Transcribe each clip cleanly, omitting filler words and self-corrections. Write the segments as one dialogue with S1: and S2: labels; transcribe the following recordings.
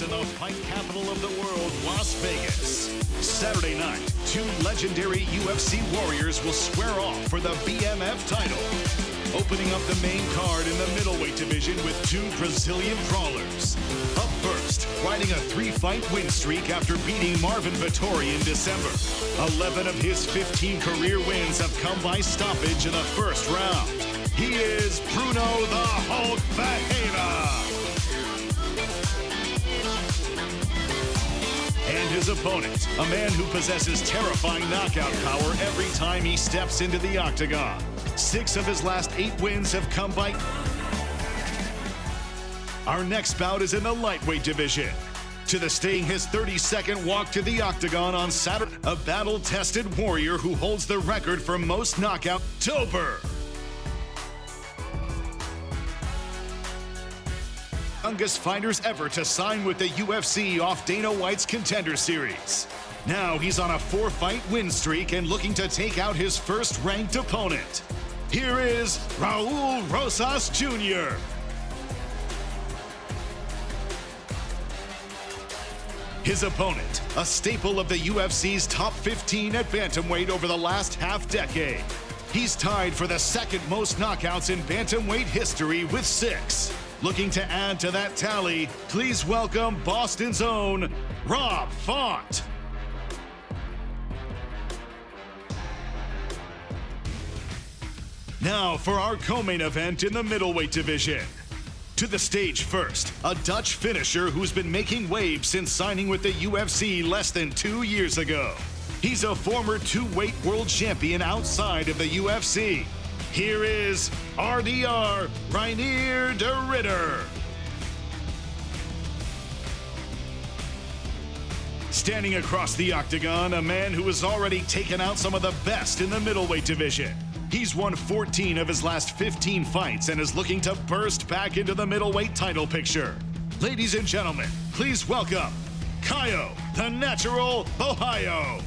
S1: in the fight capital of the world, Las Vegas. Saturday night, two legendary UFC warriors will square off for the BMF title. Opening up the main card in the middleweight division with two Brazilian brawlers. Up first, riding a 3-fight win streak after beating Marvin Vettori in December. 11 of his 15 career wins have come by stoppage in the first round. He is Brunno the Hulk Ferreira. And his opponent, a man who possesses terrifying knockout power every time he steps into the octagon. 6 of his last 8 wins have come by... Our next bout is in the lightweight division. To the stage, his 32nd walk to the octagon on Saturday, a battle-tested warrior who holds the record for most knockout, Dober. Youngest fighters ever to sign with the UFC off Dana White's Contender Series. Now he's on a 4-fight win streak and looking to take out his first-ranked opponent. Here is Raul Rosas Jr. His opponent, a staple of the UFC's top 15 at bantamweight over the last half-decade. He's tied for the second most knockouts in bantamweight history with 6. Looking to add to that tally, please welcome Boston's own Rob Font. Now for our co-main event in the middleweight division. To the stage first, a Dutch finisher who's been making waves since signing with the UFC less than 2 years ago. He's a former 2-weight world champion outside of the UFC. Here is RDR, Reinier de Ridder. Standing across the octagon, a man who has already taken out some of the best in the middleweight division. He's won 14 of his last 15 fights and is looking to burst back into the middleweight title picture. Ladies and gentlemen, please welcome Caio, the Natural Borralho.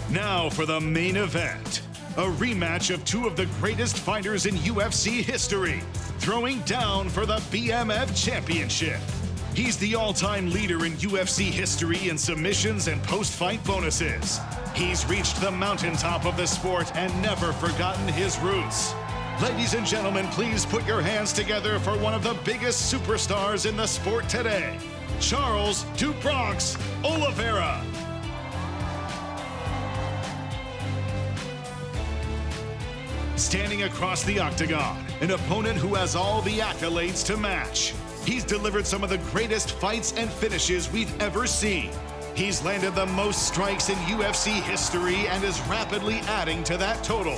S1: Now for the main event, a rematch of 2 of the greatest fighters in UFC history, throwing down for the BMF Championship. He's the all-time leader in UFC history in submissions and post-fight bonuses. He's reached the mountaintop of the sport and never forgotten his roots. Ladies and gentlemen, please put your hands together for one of the biggest superstars in the sport today, Charles "Du Bronx" Oliveira. Standing across the octagon, an opponent who has all the accolades to match. He's delivered some of the greatest fights and finishes we've ever seen. He's landed the most strikes in UFC history and is rapidly adding to that total.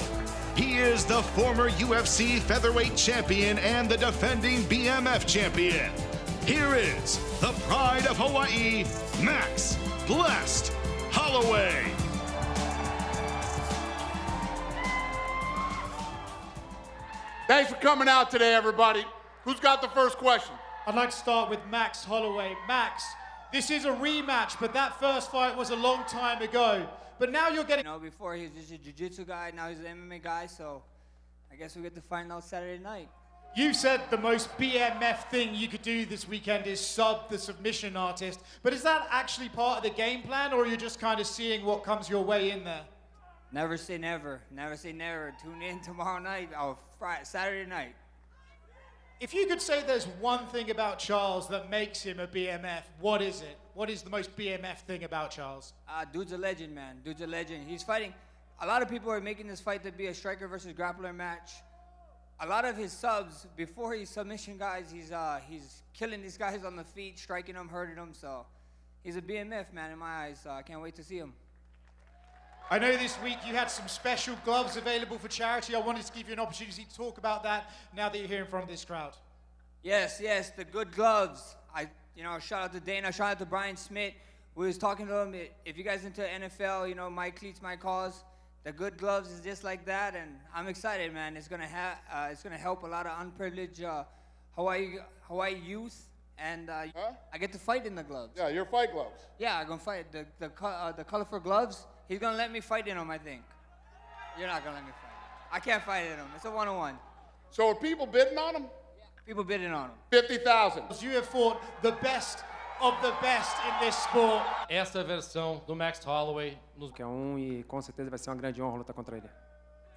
S1: He is the former UFC featherweight champion and the defending BMF champion. Here is the pride of Hawaii, Max Blessed Holloway.
S2: Thanks for coming out today, everybody. Who's got the first question?
S3: I'd like to start with Max Holloway. Max, this is a rematch, but that first fight was a long time ago. But now you're getting...
S4: You know, before he was just a jiu-jitsu guy, now he's an MMA guy, so I guess we get to find out Saturday night.
S3: You said the most BMF thing you could do this weekend is sub the submission artist, but is that actually part of the game plan, or are you just kind of seeing what comes your way in there?
S4: Never say never. Never say never. Tune in tomorrow night, or Saturday night.
S3: If you could say there's one thing about Charles that makes him a BMF, what is it? What is the most BMF thing about Charles?
S4: Dude's a legend, man. Dude's a legend. He's fighting. A lot of people are making this fight to be a striker versus grappler match. A lot of his subs, before he's submission guys, he's killing these guys on the feet, striking them, hurting them. So he's a BMF, man, in my eyes. So I can't wait to see him.
S3: I know this week you had some special gloves available for charity. I wanted to give you an opportunity to talk about that now that you're here in front of this crowd.
S4: Yes, the good gloves. Shout out to Dana, shout out to Brian Smith. We was talking to him, if you guys into NFL, my cleats, my cause. The good gloves is just like that, and I'm excited, man. It's gonna help a lot of unprivileged Hawaii youth, and I get to fight in the gloves.
S2: Yeah, your fight gloves.
S4: Yeah, I'm gonna fight the colorful gloves. He's gonna let me fight in them, I think. You're not gonna let me fight. I can't fight in them. It's a 1-on-1.
S2: So are people bidding on him?
S4: People bidding on him.
S2: 50,000.
S3: You have fought the best of the best in this sport.
S5: Essa é a versão do Max Holloway,
S6: Que é e com certeza vai ser uma grande honra lutar contra ele.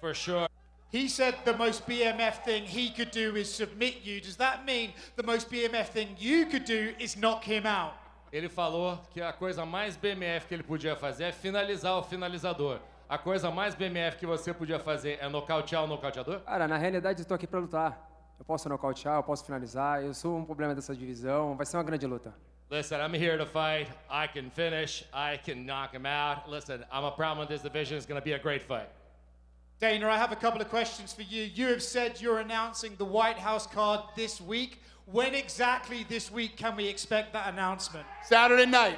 S5: for sure.
S3: He said the most BMF thing he could do is submit you. Does that mean the most BMF thing you could do is knock him out?
S5: Ele falou que a coisa mais BMF que ele podia fazer é finalizar o finalizador. A coisa mais BMF que você podia fazer é nocautear o nocauteador?
S6: Cara, na realidade eu estou aqui para lutar. Eu posso nocautear, eu posso finalizar. Eu sou um problema dessa divisão. Vai ser uma grande luta.
S5: Listen, I'm here to fight. I can finish. I can knock him out. Listen, I'm a problem in this division. It's going to be a great fight.
S3: Dana, I have a couple of questions for you. You have said you're announcing the White House card this week. When exactly this week can we expect that announcement?
S2: Saturday night.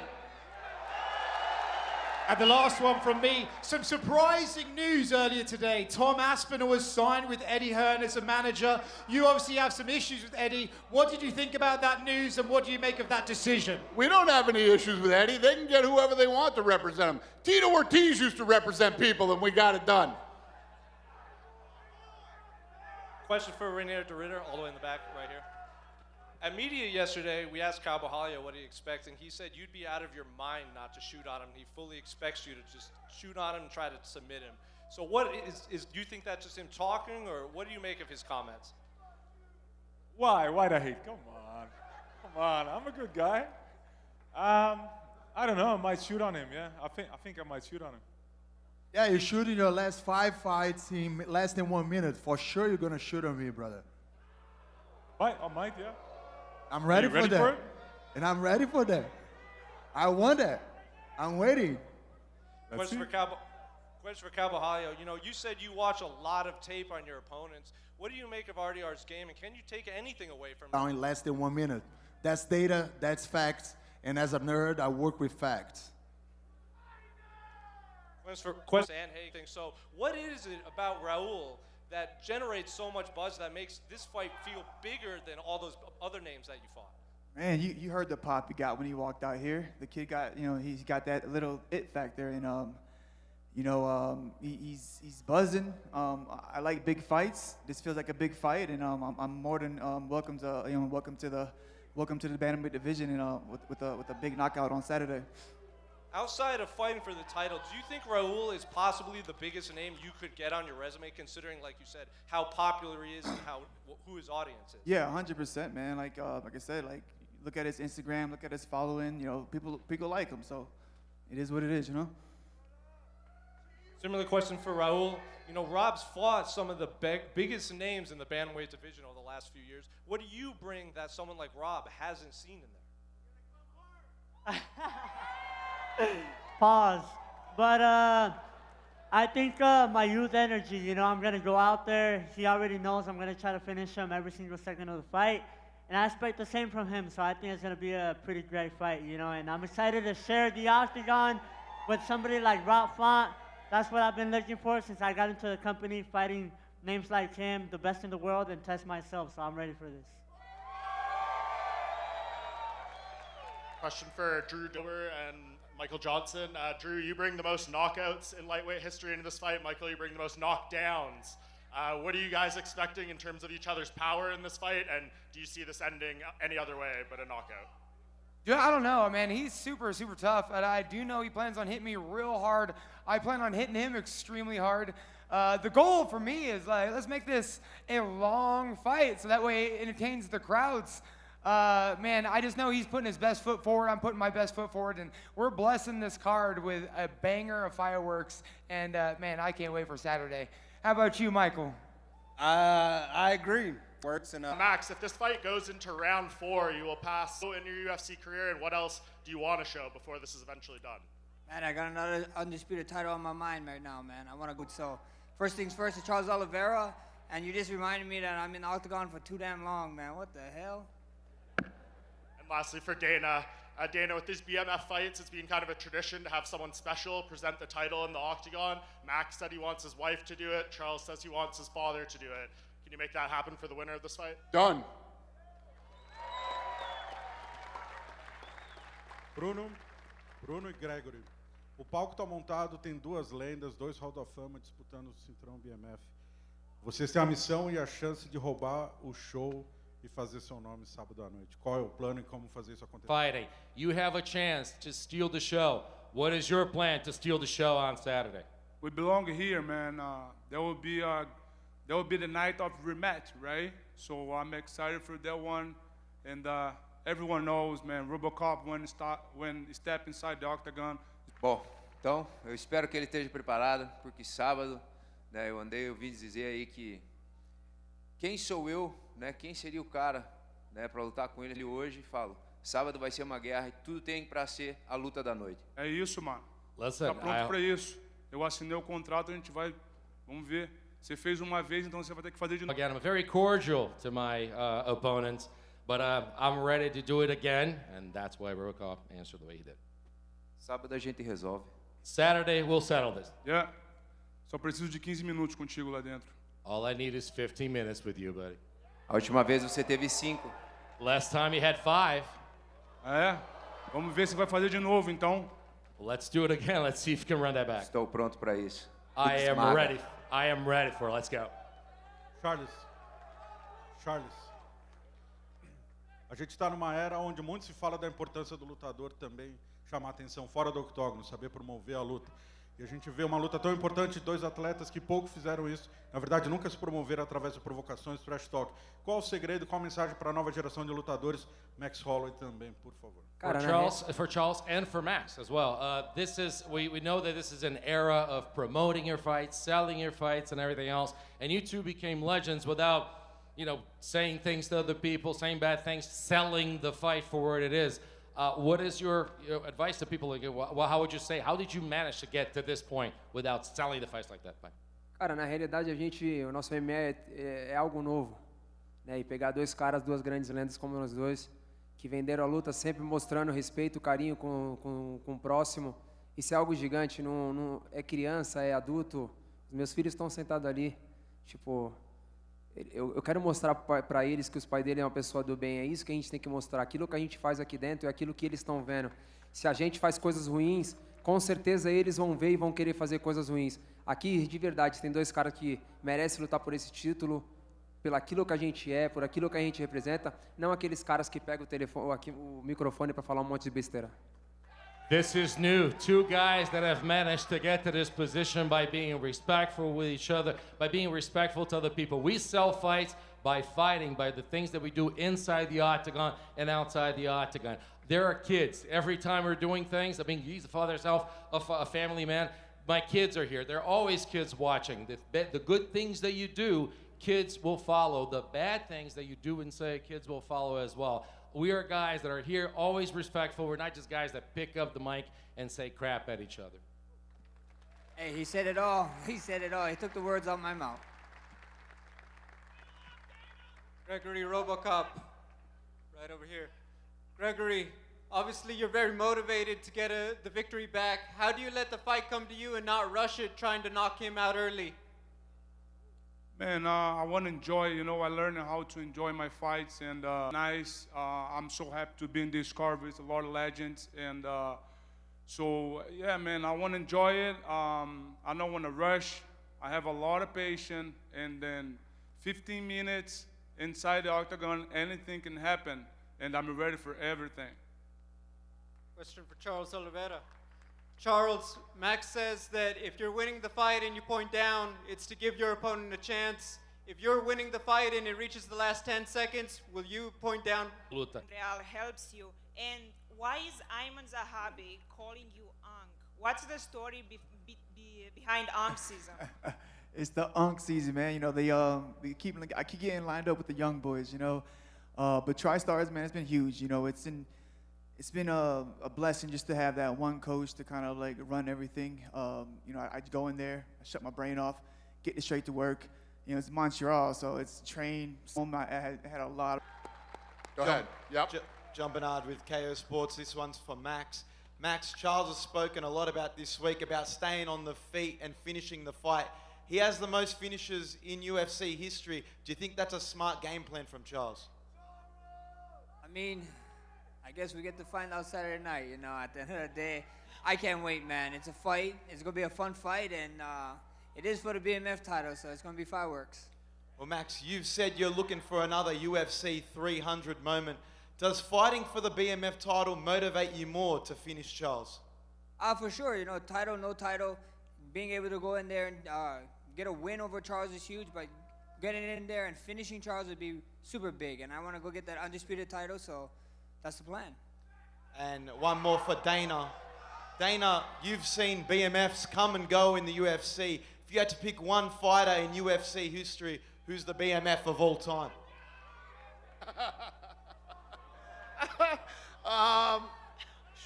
S3: And the last one from me, some surprising news earlier today. Tom Aspinall was signed with Eddie Hearn as a manager. You obviously have some issues with Eddie. What did you think about that news and what do you make of that decision?
S2: We don't have any issues with Eddie. They can get whoever they want to represent him. Tito Ortiz used to represent people and we got it done.
S7: Question for Reinier de Ridder, all the way in the back, right here. At media yesterday, we asked Caio Borralho what he expects, and he said you'd be out of your mind not to shoot on him. He fully expects you to just shoot on him and try to submit him. So what is do you think that's just him talking, or what do you make of his comments?
S8: Why? Why the hate? Come on. I'm a good guy. I don't know. I might shoot on him. Yeah, I think I might shoot on him.
S9: Yeah, you shoot in your last 5 fights in less than 1 minute. For sure, you're gonna shoot on me, brother.
S8: I might. Yeah.
S9: I'm ready,
S8: you ready
S9: for that.
S8: for it?
S9: And I'm ready for that. I want that. I'm waiting.
S7: Question for Caio Borralho. You know, you said you watch a lot of tape on your opponents. What do you make of RDR's game, and can you take anything away from
S9: Down
S7: him?
S9: in less than 1 minute. That's data, that's facts, and as a nerd, I work with facts.
S7: Question and hey thing. So, what is it about Raul that generates so much buzz that makes this fight feel bigger than all those other names that you fought?
S10: Man, you heard the pop he got when he walked out here. The kid got, he's got that little it factor, and he's buzzing. I like big fights. This feels like a big fight, and I'm more than welcome to the bantamweight division, and with a big knockout on Saturday.
S7: Outside of fighting for the title, do you think Raul is possibly the biggest name you could get on your resume, considering, like you said, how popular he is and who his audience is?
S10: Yeah, 100%, man. Like I said, look at his Instagram, look at his following. People like him, so it is what it is,
S7: Similar question for Raul. Rob's fought some of the biggest names in the bantamweight division over the last few years. What do you bring that someone like Rob hasn't seen in there?
S11: Pause. But I think my youth energy, I'm going to go out there. He already knows I'm going to try to finish him every single second of the fight. And I expect the same from him, so I think it's going to be a pretty great fight, and I'm excited to share the octagon with somebody like Rob Font. That's what I've been looking for since I got into the company, fighting names like him, the best in the world, and test myself, so I'm ready for this.
S12: Question for Drew Dober and Michael Johnson. Drew, you bring the most knockouts in lightweight history into this fight. Michael, you bring the most knockdowns. What are you guys expecting in terms of each other's power in this fight? And do you see this ending any other way but a knockout?
S13: Dude, I don't know, man. He's super, super tough. And I do know he plans on hitting me real hard. I plan on hitting him extremely hard. The goal for me is, let's make this a long fight so that way it entertains the crowds. Man, I just know he's putting his best foot forward. I'm putting my best foot forward, and we're blessing this card with a banger of fireworks. And man, I can't wait for Saturday. How about you, Michael?
S14: I agree. Works and
S12: Max, if this fight goes into round 4, you will pass in your UFC career. And what else do you want to show before this is eventually done?
S4: Man, I got another undisputed title on my mind right now, man. I want to go. So, first things first, it's Charles Oliveira, and you just reminded me that I'm in the octagon for too damn long, man. What the hell?
S12: And lastly, for Dana. Dana, with these BMF fights, it's been kind of a tradition to have someone special present the title in the octagon. Max said he wants his wife to do it. Charles says he wants his father to do it. Can you make that happen for the winner of this fight?
S2: Done.
S15: Brunno e Gregory. O palco está montado, tem 2 lendas, 2 Hall da Fama disputando o cinturão BMF. Vocês têm a missão e a chance de roubar o show e fazer seu nome sábado à noite. Qual é o plano e como fazer isso acontecer?
S5: Fighting. You have a chance to steal the show. What is your plan to steal the show on Saturday?
S16: We belong here, man. There will be the night of rematch, right? So I'm excited for that one, and everyone knows, man. RoboCop when step inside the octagon.
S17: Bom, então eu espero que ele esteja preparado, porque sábado, né, eu ouvi dizer aí que quem sou eu, né? Quem seria o cara, né, para lutar com ele hoje? Falo, sábado vai ser uma guerra e tudo tem para ser a luta da noite.
S16: É isso, mano.
S5: Listen,
S16: Tá pronto para isso. Eu assinei o contrato, a gente vai, vamos ver. Você fez uma vez, então você vai ter que fazer de novo.
S5: Again, I'm very cordial to my opponents, but I'm ready to do it again, and that's why RoboCop answered the way he did.
S17: Sábado a gente resolve.
S5: Saturday, we'll settle this.
S16: Yeah. Só preciso de 15 minutos contigo lá dentro.
S5: All I need is 15 minutes with you, buddy.
S17: A última vez você teve 5.
S5: Last time you had 5.
S16: É? Vamos ver se vai fazer de novo, então.
S5: Let's do it again. Let's see if you can run that back.
S17: Estou pronto para isso.
S5: I am ready. I am ready for it. Let's go.
S15: Charles, a gente está numa era onde muito se fala da importância do lutador também chamar atenção fora do octógono, saber promover a luta. E a gente vê uma luta tão importante de dois atletas que pouco fizeram isso. Na verdade, nunca se promoveram através de provocações, trash talk. Qual o segredo, qual a mensagem para a nova geração de lutadores? Max Holloway também, por favor.
S5: For Charles and for Max as well. We know that this is an era of promoting your fights, selling your fights, and everything else. And you two became legends without, saying things to other people, saying bad things, selling the fight for what it is. What is your advice to people? How would you say? How did you manage to get to this point without selling the fights like that?
S6: Cara, na realidade o nosso MMA é algo novo, né? E pegar dois caras, duas grandes lendas como nós dois, que venderam a luta sempre mostrando respeito, carinho com o próximo. Isso é algo gigante, não é criança, é adulto. Os meus filhos estão sentados ali, tipo, eu quero mostrar para eles que os pais dele é uma pessoa do bem, é isso que a gente tem que mostrar. Aquilo que a gente faz aqui dentro é aquilo que eles estão vendo. Se a gente faz coisas ruins, com certeza eles vão ver e vão querer fazer coisas ruins. Aqui, de verdade, tem dois caras que merecem lutar por esse título, pelo aquilo que a gente é, por aquilo que a gente representa, não aqueles caras que pegam o microfone para falar um monte de besteira.
S5: This is new. Two guys that have managed to get to this position by being respectful with each other, by being respectful to other people. We sell fights by fighting, by the things that we do inside the octagon and outside the octagon. There are kids. Every time we're doing things, he's the father himself, a family man. My kids are here. There are always kids watching. The good things that you do, kids will follow. The bad things that you do and say, kids will follow as well. We are guys that are here, always respectful. We're not just guys that pick up the mic and say crap at each other.
S4: Hey, he said it all. He said it all. He took the words out of my mouth.
S18: Gregory RoboCop, right over here. Gregory, obviously you're very motivated to get the victory back. How do you let the fight come to you and not rush it, trying to knock him out early?
S16: Man, I want to enjoy, I learned how to enjoy my fights, and I'm so happy to be in this card with a lot of legends, and so, yeah, man, I want to enjoy it. I don't want to rush. I have a lot of patience, and then 15 minutes inside the octagon, anything can happen, and I'm ready for everything.
S18: Question for Charles Oliveira. Charles, Max says that if you're winning the fight and you point down, it's to give your opponent a chance. If you're winning the fight and it reaches the last 10 seconds, will you point down?
S5: Luta.
S19: Real helps you. And why is Ayman Zahabi calling you Ankh? What's the story behind Ankh season?
S10: It's the Ankh season, man. I keep getting lined up with the young boys, But TriStars, man, it's been huge. It's been a blessing just to have that one coach to kind of run everything. I go in there, I shut my brain off, get straight to work. It's Montreal, so it's train. I had a lot.
S2: Go ahead. Yep.
S20: John Bernard with KO Sports. This one's for Max. Max, Charles has spoken a lot about this week about staying on the feet and finishing the fight. He has the most finishes in UFC history. Do you think that's a smart game plan from Charles?
S4: I guess we get to find out Saturday night, at the end of the day. I can't wait, man. It's a fight. It's going to be a fun fight, and it is for the BMF title, so it's going to be fireworks.
S20: Well, Max, you've said you're looking for another UFC 300 moment. Does fighting for the BMF title motivate you more to finish Charles?
S4: For sure, you know, title, no title, being able to go in there and get a win over Charles is huge, but getting in there and finishing Charles would be super big, and I want to go get that undisputed title, so that's the plan.
S20: And one more for Dana. Dana, you've seen BMFs come and go in the UFC. If you had to pick one fighter in UFC history, who's the BMF of all time?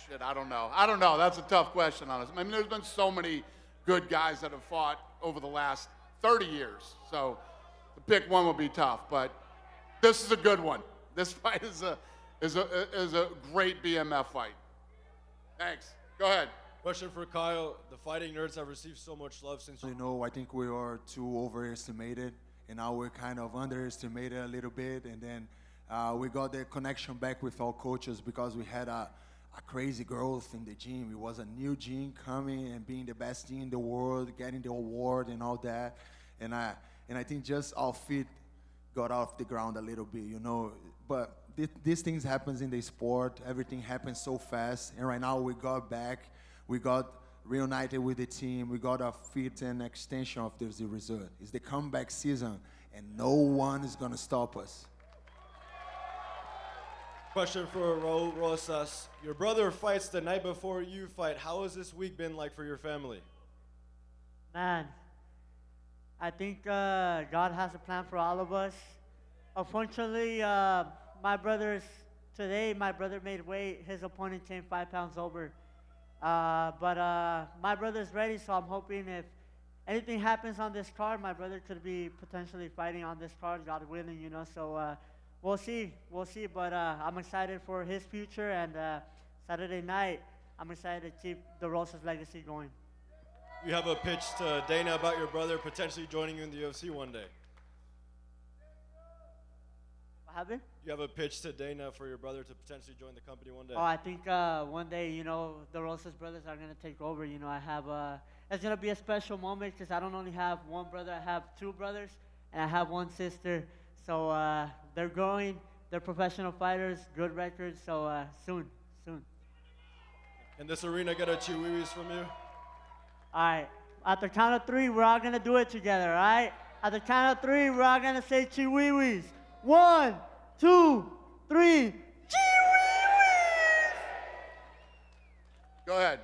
S2: Shit, I don't know. That's a tough question, honestly. I mean, there's been so many good guys that have fought over the last 30 years. So to pick one would be tough, but this is a good one. This fight is a great BMF fight. Thanks. Go ahead.
S21: Question for Kyle. The fighting nerds have received so much love since
S9: You know, I think we are too overestimated, and now we're kind of underestimated a little bit, and then we got the connection back with our coaches because we had a crazy growth in the gym. It was a new gym coming and being the best team in the world, getting the award and all that, and I think just our feet got off the ground a little bit, you know. But these things happens in the sport. Everything happens so fast, and right now we got back. We got reunited with the team. We got a fit and extension of this result. It's the comeback season, and no one is gonna stop us.
S21: Question for Raul Rosas. Your brother fights the night before you fight. How has this week been like for your family?
S11: Man, I think God has a plan for all of us. Unfortunately, my brother made weight. His opponent came 5 pounds over. But my brother's ready, so I'm hoping if anything happens on this card, my brother could be potentially fighting on this card, God willing, you know. So we'll see. But I'm excited for his future, and Saturday night, I'm excited to keep the Rosas legacy going.
S21: You have a pitch to Dana about your brother potentially joining you in the UFC one day.
S11: What happened?
S21: You have a pitch to Dana for your brother to potentially join the company one day.
S11: Oh, I think one day, you know, the Rosas brothers are going to take over. You know, I have it's going to be a special moment because I don't only have one brother, I have 2 brothers, and I have 1 sister. So they're growing, they're professional fighters, good records, so soon.
S21: Can this arena get a chihuihuis from you?
S11: All right, at the count of 3, we're all going to do it together, all right? At the count of 3, we're all going to say chihuihuis. 1, 2, 3,
S2: Go ahead.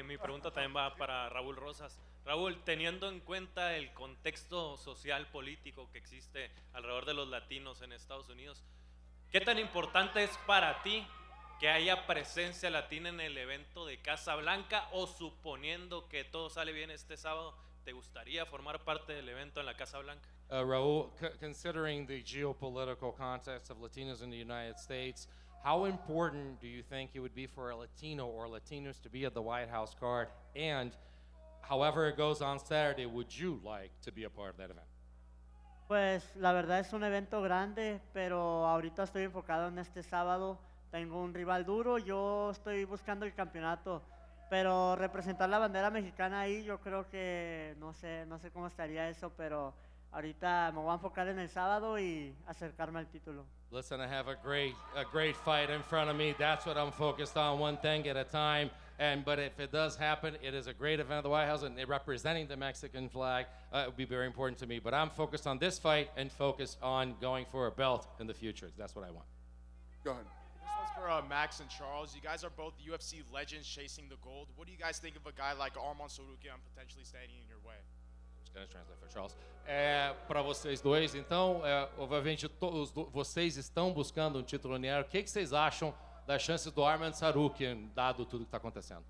S22: Mi pregunta también va para Raúl Rosas. Raúl, teniendo en cuenta el contexto social político que existe alrededor de los latinos en Estados Unidos, ¿qué tan importante es para ti que haya presencia latina en el evento de Casa Blanca, o suponiendo que todo sale bien este sábado, te gustaría formar parte del evento en la Casa Blanca?
S5: Raul, considering the geopolitical context of Latinos in the United States, how important do you think it would be for a Latino or Latinos to be at the White House card? And however it goes on Saturday, would you like to be a part of that event?
S11: Pues la verdad es un evento grande, pero ahorita estoy enfocado en este sábado. Tengo un rival duro, yo estoy buscando el campeonato, pero representar la bandera mexicana ahí, yo creo que no sé cómo estaría eso, pero ahorita me voy a enfocar en el sábado y acercarme al título.
S5: Listen, I have a great fight in front of me. That's what I'm focused on, one thing at a time. But if it does happen, it is a great event at the White House, and representing the Mexican flag would be very important to me. But I'm focused on this fight and focused on going for a belt in the future. That's what I want.
S2: Go ahead.
S23: This one's for Max and Charles. You guys are both UFC legends chasing the gold. What do you guys think of a guy like Arman Tsarukyan potentially standing in your way?
S5: Just gonna translate for Charles. Para vocês dois, então, obviamente vocês estão buscando um título linear. O que vocês acham das chances do Arman Tsarukyan, dado tudo que está acontecendo?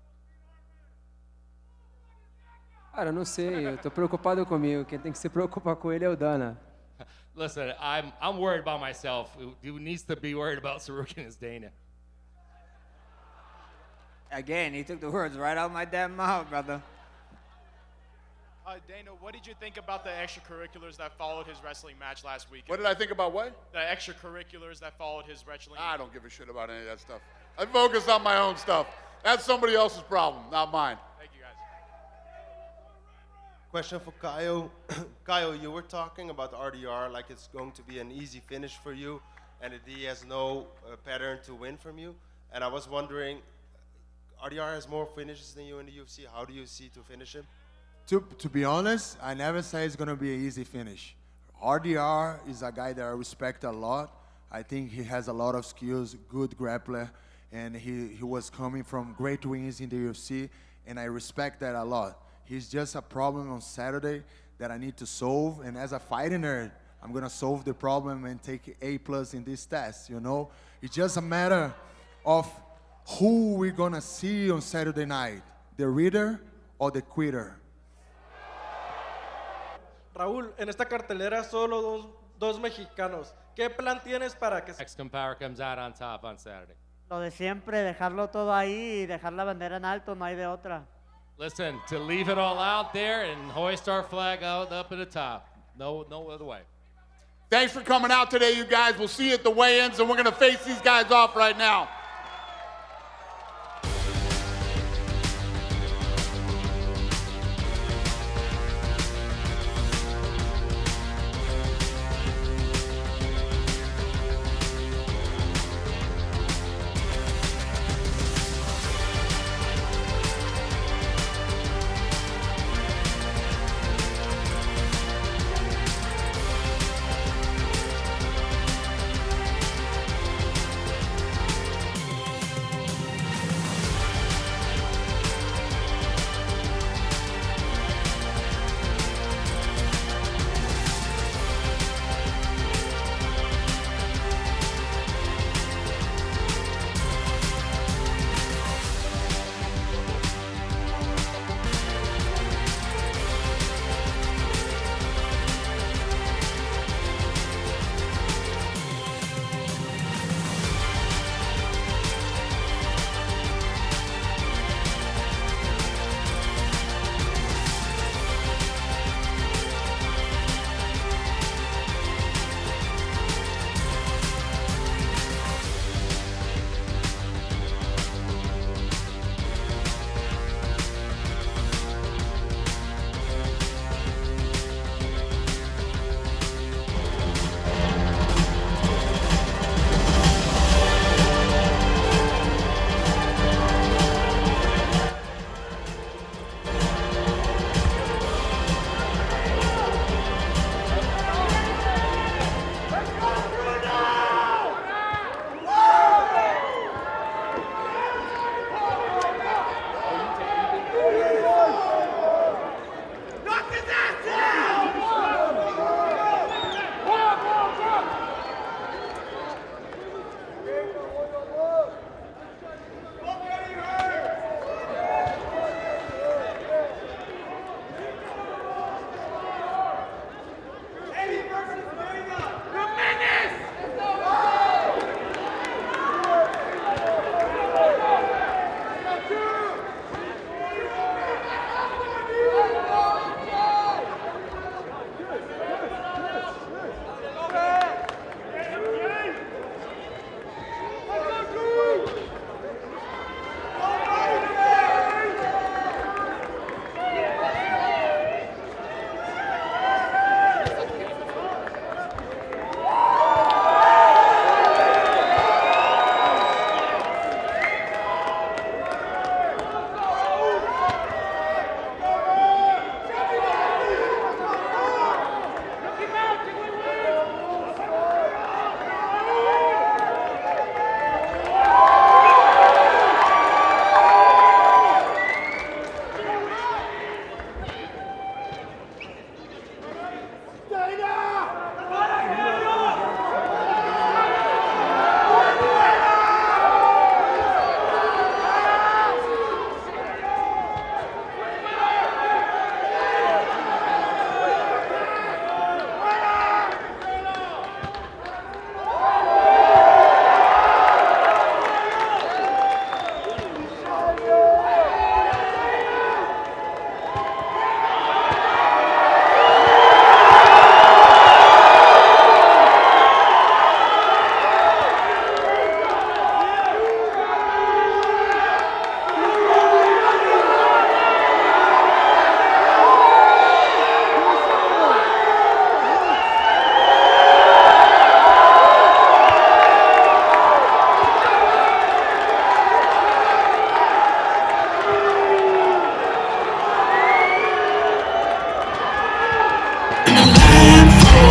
S6: Cara, eu não sei, eu tô preocupado comigo. Quem tem que se preocupar com ele é o Dana.
S5: Listen, I'm worried about myself. Who needs to be worried about Tsarukyan is Dana.
S4: Again, he took the words right out of my damn mouth, brother.
S23: Dana, what did you think about the extracurriculars that followed his wrestling match last week?
S2: What did I think about what?
S23: The extracurriculars that followed his wrestling.
S2: I don't give a shit about any of that stuff. I focus on my own stuff. That's somebody else's problem, not mine.
S23: Thank you, guys.
S1: Question for Caio. Caio, you were talking about RDR like it's going to be an easy finish for you and that he has no pattern to win from you. And I was wondering, RDR has more finishes than you in the UFC. How do you see to finish him?
S9: To be honest, I never say it's going to be an easy finish. RDR is a guy that I respect a lot. I think he has a lot of skills, good grappler, and he was coming from great wins in the UFC, and I respect that a lot. He's just a problem on Saturday that I need to solve, and as a fighting nerd, I'm going to solve the problem and take A+ in this test, you know? It's just a matter of who we're going to see on Saturday night, the Ridder or the quitter.
S3: Raúl, en esta cartelera solo dos mexicanos. ¿Qué plan tienes para que
S5: Mexican power comes out on top on Saturday.
S11: Lo de siempre, dejarlo todo ahí y dejar la bandera en alto, no hay de otra.
S5: Listen, to leave it all out there and hoist our flag out up at the top. No other way.
S2: Thanks for coming out today, you guys. We'll see you at the weigh-ins, and we're going to face these guys off right now.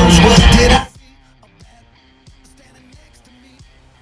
S7: knows what did I